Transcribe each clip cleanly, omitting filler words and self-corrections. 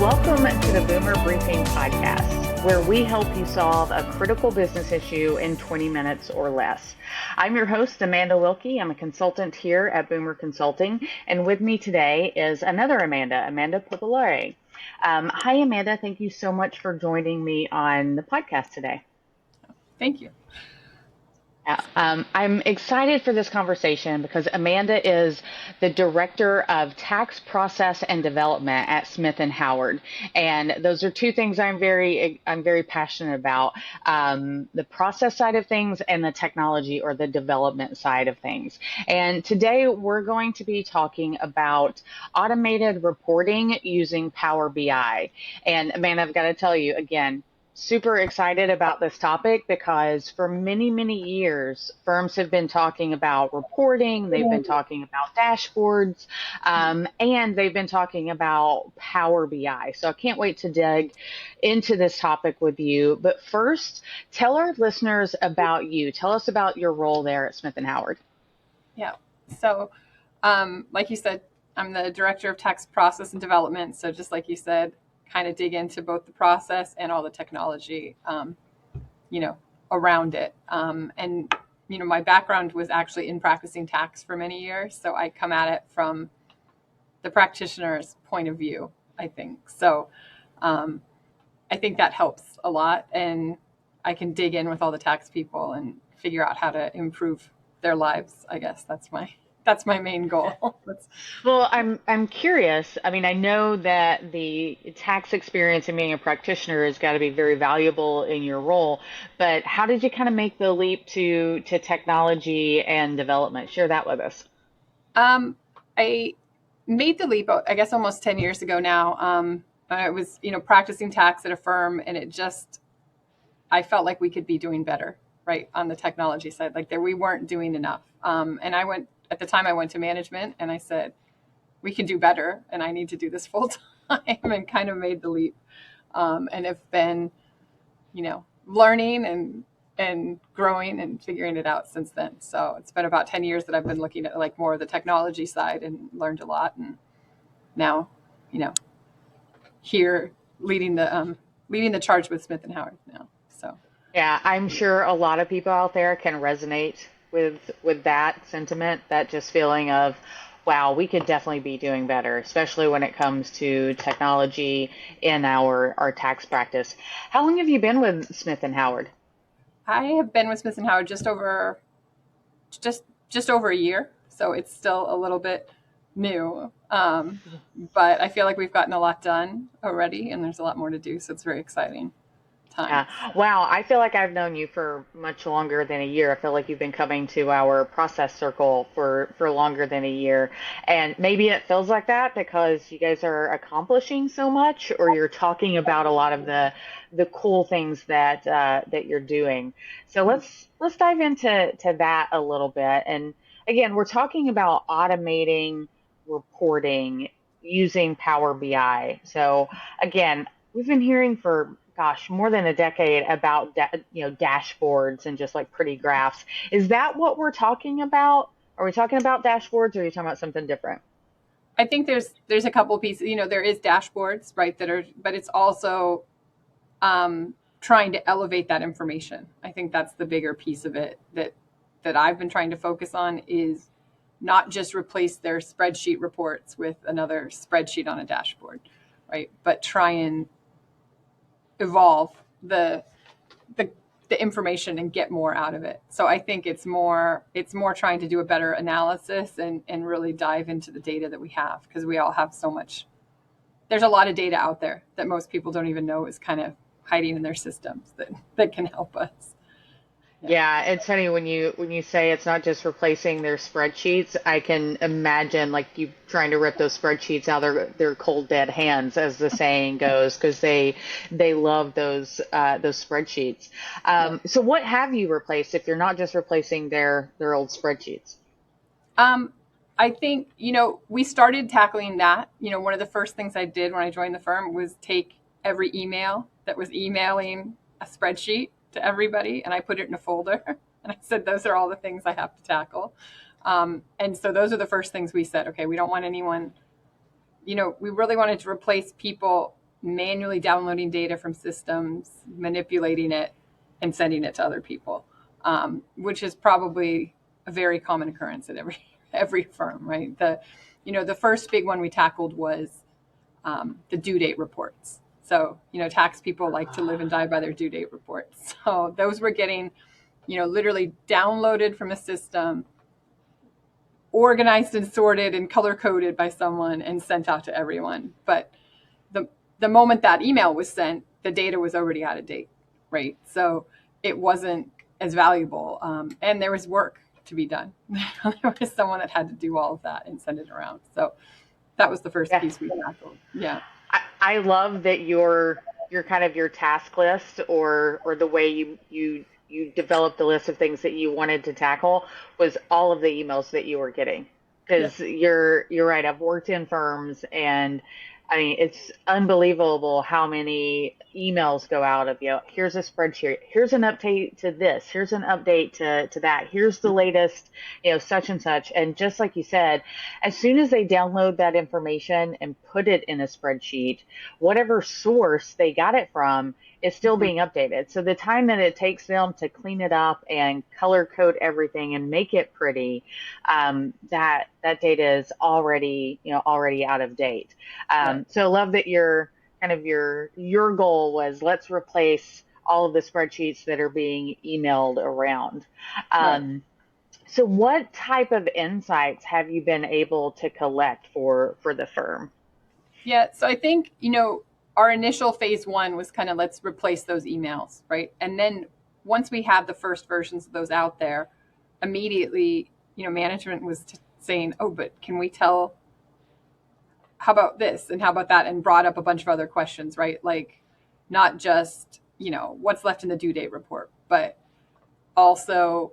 Welcome to the Boomer Briefing Podcast, where we help you solve a critical business issue in 20 minutes or less. I'm your host, Amanda Wilkie. I'm a consultant here at Boomer Consulting, and with me today is another Amanda, Amanda Popolare. Hi, Amanda. Thank you so much for joining me on the podcast today. Thank you. I'm excited for this conversation because Amanda is the Director of Tax Process and Development at Smith & Howard. And those are two things I'm very passionate about, the process side of things and the technology or the development side of things. And today we're going to be talking about automated reporting using Power BI. And Amanda, I've got to tell you again, super excited about this topic because for many, many years, firms have been talking about reporting, they've been talking about dashboards, and they've been talking about Power BI. So I can't wait to dig into this topic with you. But first, tell our listeners about you. Tell us about your role there at Smith & Howard. Yeah. So, like you said, I'm the Director of Tax Process and Development. So just like you said, kind of dig into both the process and all the technology, around it. My background was actually in practicing tax for many years. So I come at it from the practitioner's point of view, I think. So I think that helps a lot. And I can dig in with all the tax people and figure out how to improve their lives. I guess that's my main goal. Well, I'm curious. I mean, I know that the tax experience and being a practitioner has got to be very valuable in your role, but how did you kind of make the leap to technology and development? Share that with us. I made the leap, I guess, almost 10 years ago now. I was, practicing tax at a firm, and I felt like we could be doing better, right, on the technology side. Like we weren't doing enough. At the time I went to management and I said, we can do better and I need to do this full time, and kind of made the leap. And have been, learning and growing and figuring it out since then. So it's been about 10 years that I've been looking at like more of the technology side and learned a lot. And now, here leading the charge with Smith & Howard now. So yeah, I'm sure a lot of people out there can resonate with that sentiment, that just feeling of, wow, we could definitely be doing better, especially when it comes to technology in our tax practice. How long have you been with Smith & Howard? I have been with Smith & Howard just over a year, so it's still a little bit new. But I feel like we've gotten a lot done already, and there's a lot more to do, so it's very exciting time. Yeah. Wow, I feel like I've known you for much longer than a year. I feel like you've been coming to our process circle for longer than a year. And maybe it feels like that because you guys are accomplishing so much, or you're talking about a lot of the cool things that you're doing. So let's dive into that a little bit. And again, we're talking about automating reporting using Power BI. So again, we've been hearing for more than a decade about dashboards and just like pretty graphs. Is that what we're talking about? Are we talking about dashboards, or are you talking about something different? I think there's a couple of pieces. There is dashboards, right, but it's also trying to elevate that information. I think that's the bigger piece of it that I've been trying to focus on, is not just replace their spreadsheet reports with another spreadsheet on a dashboard, right? But try and evolve the information and get more out of it. So I think it's more trying to do a better analysis and really dive into the data that we have, because we all have so much. There's a lot of data out there that most people don't even know is kind of hiding in their systems that can help us. Yeah, it's funny when you say it's not just replacing their spreadsheets. I can imagine like you trying to rip those spreadsheets out of their cold dead hands, as the saying goes, because they love those spreadsheets. So what have you replaced if you're not just replacing their old spreadsheets? I think we started tackling that. One of the first things I did when I joined the firm was take every email that was emailing a spreadsheet to everybody, and I put it in a folder, and I said, those are all the things I have to tackle. And so those are the first things we said. Okay, we don't want anyone, we really wanted to replace people manually downloading data from systems, manipulating it, and sending it to other people, which is probably a very common occurrence at every firm, right? The first big one we tackled was the due date reports. So, tax people like to live and die by their due date reports. So those were getting, literally downloaded from a system, organized and sorted and color coded by someone and sent out to everyone. But the moment that email was sent, the data was already out of date, right? So it wasn't as valuable. And there was work to be done. There was someone that had to do all of that and send it around. So that was the first piece we tackled. Yeah. I love that your kind of your task list or the way you developed the list of things that you wanted to tackle was all of the emails that you were getting. Because you're right. I've worked in firms, and I mean, it's unbelievable how many emails go out of, here's a spreadsheet, here's an update to this, here's an update to that, here's the latest, such and such. And just like you said, as soon as they download that information and put it in a spreadsheet, whatever source they got it from is still being updated. So the time that it takes them to clean it up and color code everything and make it pretty, that data is already out of date. Right. So I love that your goal was, let's replace all of the spreadsheets that are being emailed around. Right. So what type of insights have you been able to collect for the firm? Yeah. So I think, our initial phase one was kind of, let's replace those emails, right? And then once we had the first versions of those out there, immediately, management was saying, oh, but can we tell, how about this and how about that? And brought up a bunch of other questions, right? Like not just, what's left in the due date report, but also,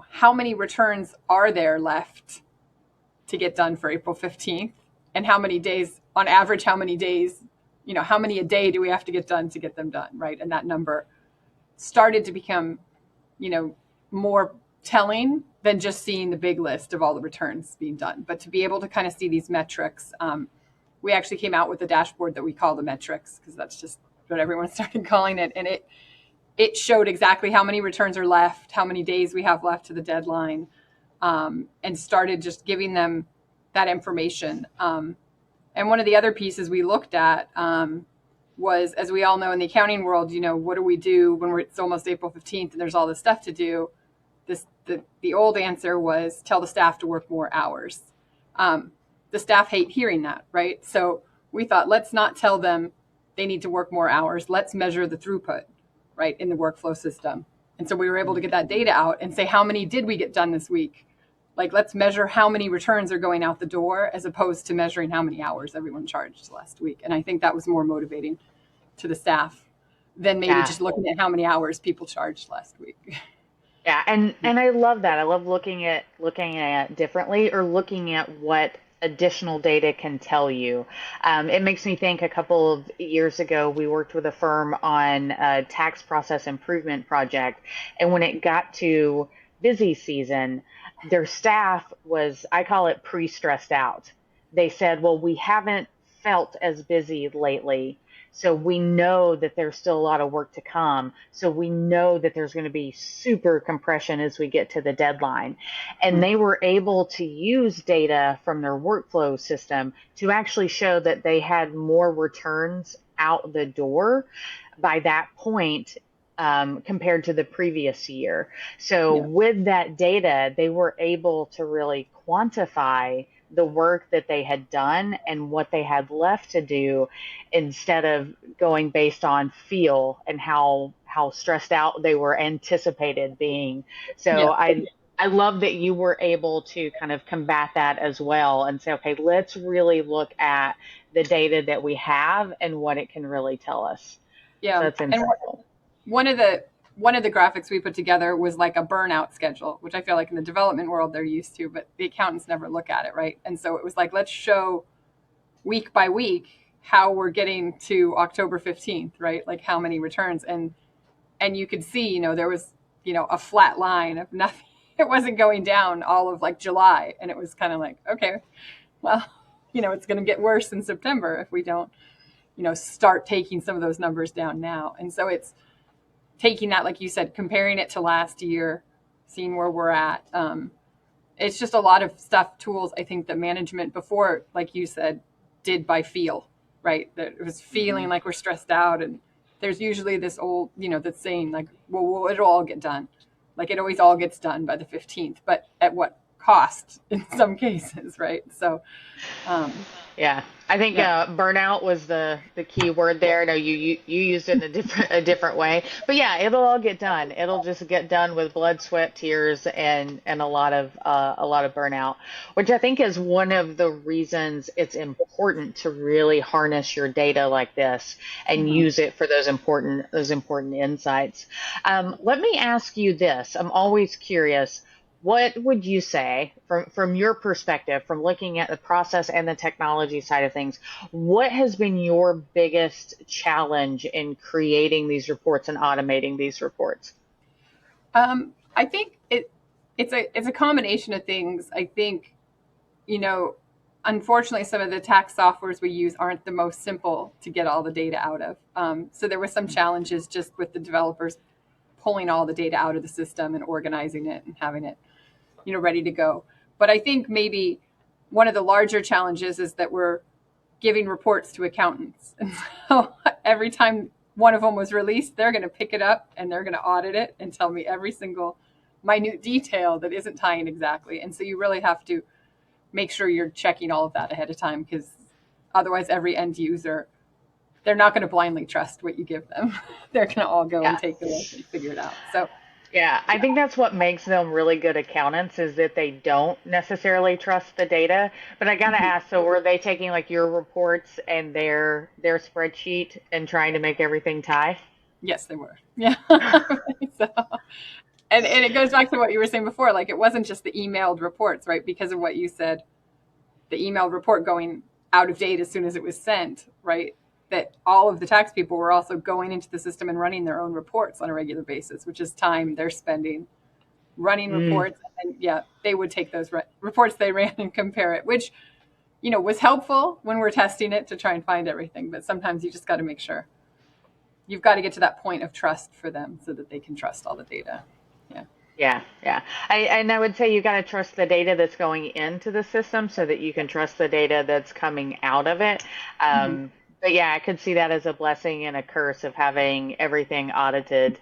how many returns are there left to get done for April 15th? And how many days, on average, how many days, how many a day do we have to get done to get them done, right? And that number started to become, more telling than just seeing the big list of all the returns being done. But to be able to kind of see these metrics, we actually came out with a dashboard that we call the metrics, because that's just what everyone started calling it. And it showed exactly how many returns are left, how many days we have left to the deadline, and started just giving them that information. And one of the other pieces we looked at was, as we all know in the accounting world, what do we do when it's almost April 15th and there's all this stuff to do? The old answer was tell the staff to work more hours. The staff hate hearing that, right? So we thought, let's not tell them they need to work more hours. Let's measure the throughput, right, in the workflow system. And so we were able to get that data out and say, how many did we get done this week? Like, let's measure how many returns are going out the door, as opposed to measuring how many hours everyone charged last week. And I think that was more motivating to the staff than maybe just looking at how many hours people charged last week. Yeah, and I love that. I love looking at differently, or looking at what additional data can tell you. It makes me think, a couple of years ago, we worked with a firm on a tax process improvement project. And when it got to busy season, their staff was, I call it, pre-stressed out. They said, well, we haven't felt as busy lately, so we know that there's still a lot of work to come. So we know that there's going to be super compression as we get to the deadline. And they were able to use data from their workflow system to actually show that they had more returns out the door by that point, compared to the previous year. So with that data, they were able to really quantify the work that they had done and what they had left to do, instead of going based on feel and how stressed out they were anticipated being. So I love that you were able to kind of combat that as well and say, okay, let's really look at the data that we have and what it can really tell us. Yeah. So that's insightful. One of the graphics we put together was like a burnout schedule, which I feel like in the development world they're used to, but the accountants never look at it, right? And so it was like, let's show week by week how we're getting to October 15th, right? Like how many returns. And you could see, there was, a flat line of nothing. It wasn't going down all of like July. And it was kind of like, okay, well, it's going to get worse in September if we don't start taking some of those numbers down now. And so it's taking that, like you said, comparing it to last year, seeing where we're at. It's just a lot of stuff, tools, I think, that management before, like you said, did by feel, right? That it was feeling like we're stressed out. And there's usually this old, that's saying like, well, it'll all get done. Like it always all gets done by the 15th, but at what cost in some cases, right? So, Yeah, I think burnout was the key word there. No, you used it in a different way, but yeah, it'll all get done. It'll just get done with blood, sweat, tears, and a lot of burnout, which I think is one of the reasons it's important to really harness your data like this and use it for those important insights. Let me ask you this. I'm always curious. What would you say from your perspective, from looking at the process and the technology side of things, what has been your biggest challenge in creating these reports and automating these reports? I think it's a combination of things. I think, unfortunately, some of the tax softwares we use aren't the most simple to get all the data out of. So there were some challenges just with the developers pulling all the data out of the system and organizing it and having it, ready to go. But I think maybe one of the larger challenges is that we're giving reports to accountants. And so every time one of them was released, they're going to pick it up and they're going to audit it and tell me every single minute detail that isn't tying exactly. And so you really have to make sure you're checking all of that ahead of time, because otherwise every end user, they're not going to blindly trust what you give them. They're going to all go and take the look and figure it out. So Yeah, I think that's what makes them really good accountants is that they don't necessarily trust the data. But I gotta ask, so were they taking like your reports and their spreadsheet and trying to make everything tie? yes, they were. Yeah. So, and it goes back to what you were saying before. Like it wasn't just the emailed reports, right? Because of what you said, the emailed report going out of date as soon as it was sent, right? That all of the tax people were also going into the system and running their own reports on a regular basis, which is time they're spending running Mm, reports. And yeah, they would take those reports they ran and compare it, which, was helpful when we're testing it to try and find everything. But sometimes you just got to make sure you've got to get to that point of trust for them so that they can trust all the data. Yeah. yeah, yeah. And I would say you gotta trust the data that's going into the system so that you can trust the data that's coming out of it. Mm-hmm. But yeah, I could see that as a blessing and a curse of having everything audited.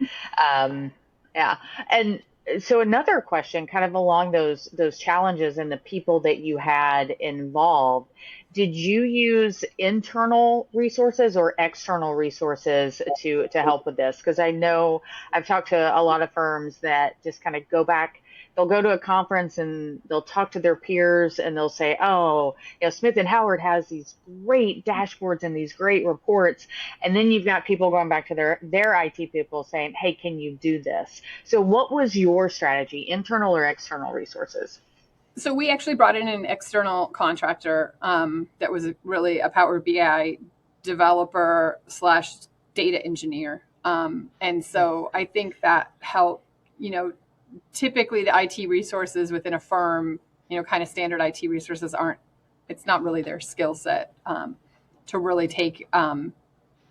Yeah. And so another question kind of along those challenges and the people that you had involved, did you use internal resources or external resources to help with this? Because I know I've talked to a lot of firms that just kind of go back, they'll go to a conference and they'll talk to their peers and they'll say, "Oh, Smith and Howard has these great dashboards and these great reports." And then you've got people going back to their IT people saying, "Hey, can you do this?" So what was your strategy, internal or external resources? So we actually brought in an external contractor that was really a Power BI developer slash data engineer. And so I think that helped, typically the IT resources within a firm, kind of standard IT resources it's not really their skill set to really take the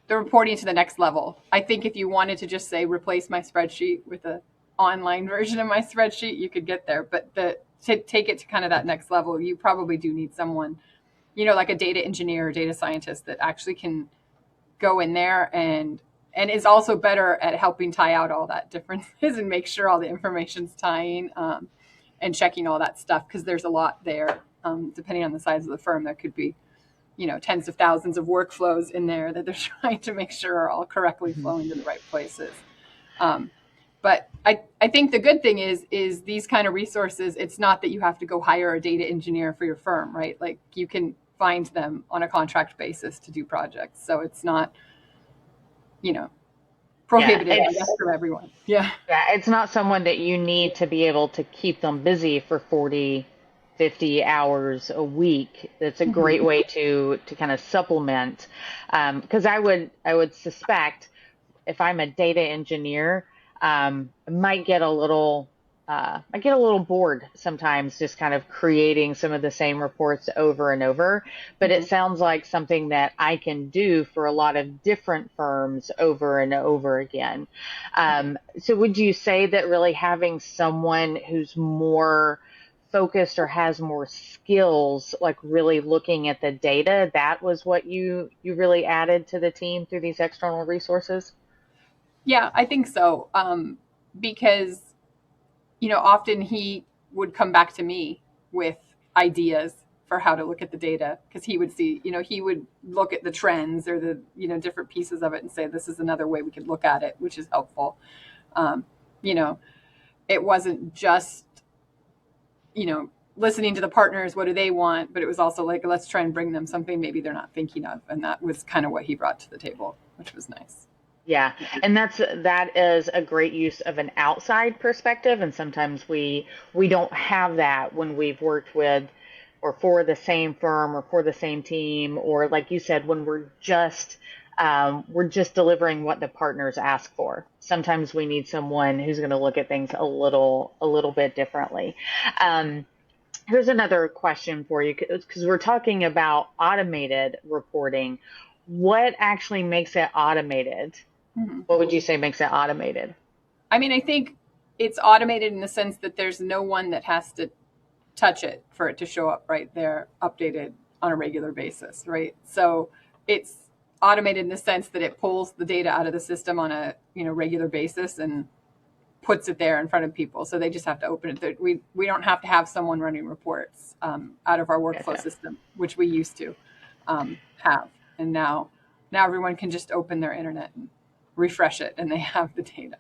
reporting to the next level. I think if you wanted to just say replace my spreadsheet with a online version of my spreadsheet, you could get there. But to take it to kind of that next level, you probably do need someone, like a data engineer or data scientist that actually can go in there and is also better at helping tie out all that differences and make sure all the information's tying and checking all that stuff, because there's a lot there. Depending on the size of the firm, there could be tens of thousands of workflows in there that they're trying to make sure are all correctly flowing to the right places. But I think the good thing is these kind of resources, it's not that you have to go hire a data engineer for your firm, right? Like you can find them on a contract basis to do projects. So it's not, Yeah, prohibited, I guess, from everyone. Yeah. it's not someone that you need to be able to keep them busy for 40, 50 hours a week. It's a great Mm-hmm. way to kind of supplement. Because I would suspect if I'm a data engineer, I might get a little I get a little bored sometimes just kind of creating some of the same reports over and over, but it Mhm. sounds like something that I can do for a lot of different firms over and over again. So would you say that really having someone who's more focused or has more skills, like really looking at the data, that was what you really added to the team through these external resources? Yeah, I think so. Because often he would come back to me with ideas for how to look at the data because he would see, he would look at the trends or the, different pieces of it and say, this is another way we could look at it, which is helpful. Um, you know, it wasn't just, listening to the partners, what do they want? But it was also like, let's try and bring them something maybe they're not thinking of. And that was kind of what he brought to the table, which was nice. Yeah, and that is a great use of an outside perspective, and sometimes we don't have that when we've worked with or for the same firm or for the same team, or like you said, when we're just delivering what the partners ask for. Sometimes we need someone who's going to look at things a little bit differently. Um, Here's another question for you because we're talking about automated reporting. What actually makes it automated? Mm-hmm. What would you say makes it automated? I mean, I think it's automated in the sense that there's no one that has to touch it for it to show up right there, updated on a regular basis, right? So it's automated in the sense that it pulls the data out of the system on a regular basis and puts it there in front of people. So they just have to open it. We don't have to have someone running reports out of our workflow Gotcha. system, which we used to have, and now everyone can just open their internet and refresh it, and they have the data.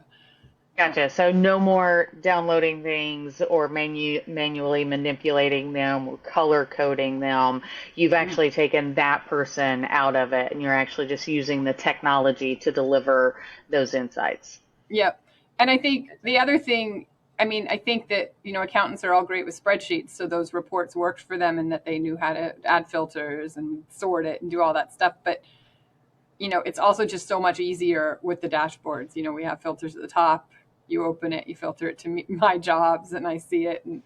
Gotcha. So no more downloading things or manually manipulating them or color coding them. You've Mm. actually taken that person out of it and you're actually just using the technology to deliver those insights. Yep. And I think the other thing, I mean, I think that, accountants are all great with spreadsheets. So those reports worked for them and that they knew how to add filters and sort it and do all that stuff. But, it's also just so much easier with the dashboards. We have filters at the top. You open it, you filter it to my jobs, and I see it. And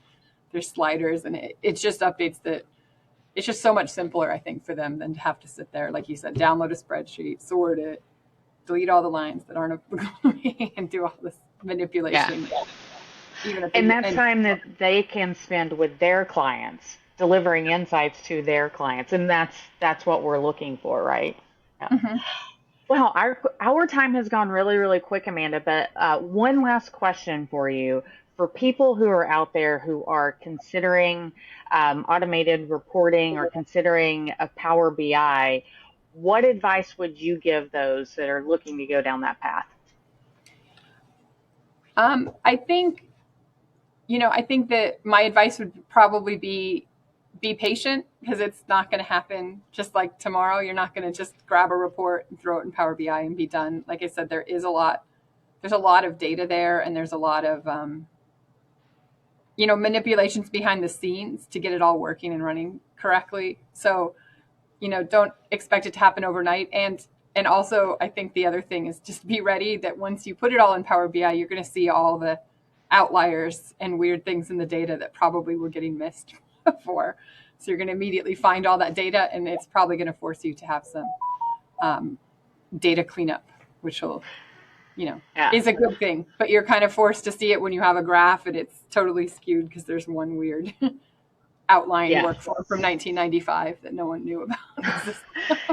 there's sliders, and it just updates the. It's just so much simpler, I think, for them than to have to sit there, like you said, download a spreadsheet, sort it, delete all the lines that aren't applicable to me, and do all this Yeah. manipulation. Even if And they that's and time that they can spend with their clients, delivering insights to their clients. And that's what we're looking for, right? Yeah. Mhm. Well, our time has gone really, really quick, Amanda, but one last question for you. For people who are out there who are considering automated reporting or considering a Power BI, what advice would you give those that are looking to go down that path? I think that my advice would probably be patient because it's not going to happen just like tomorrow. You're not going to just grab a report and throw it in Power BI and be done. Like I said, there's a lot of data there, and there's a lot of manipulations behind the scenes to get it all working and running correctly. So don't expect it to happen overnight. And also, I think the other thing is just be ready that once you put it all in Power BI, you're going to see all the outliers and weird things in the data that probably were getting missed before. So you're going to immediately find all that data, and it's probably going to force you to have some um, data cleanup, which will, Yeah. is a good thing. But you're kind of forced to see it when you have a graph and it's totally skewed because there's one weird outline Yeah. workflow from 1995 that no one knew about.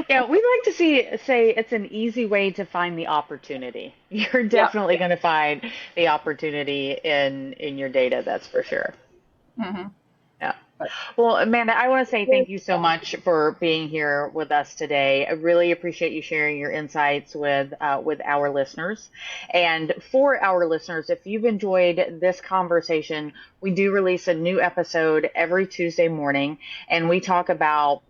Yeah, we like to say it's an easy way to find the opportunity. You're Yeah. definitely going to find the opportunity in your data, that's for sure. Mm-hmm. Yeah. But Well, Amanda, I want to say thank you so much for being here with us today. I really appreciate you sharing your insights with our listeners. And for our listeners, if you've enjoyed this conversation, we do release a new episode every Tuesday morning, and we talk about,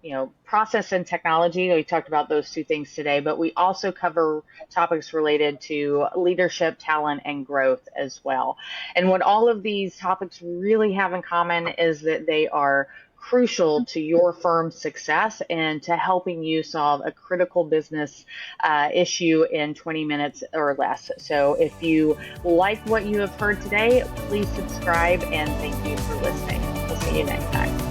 process and technology. We talked about those two things today, but we also cover topics related to leadership, talent, and growth as well. And what all of these topics really have in common is that they are crucial to your firm's success and to helping you solve a critical business issue in 20 minutes or less. So if you like what you have heard today, please subscribe, and thank you for listening. We'll see you next time.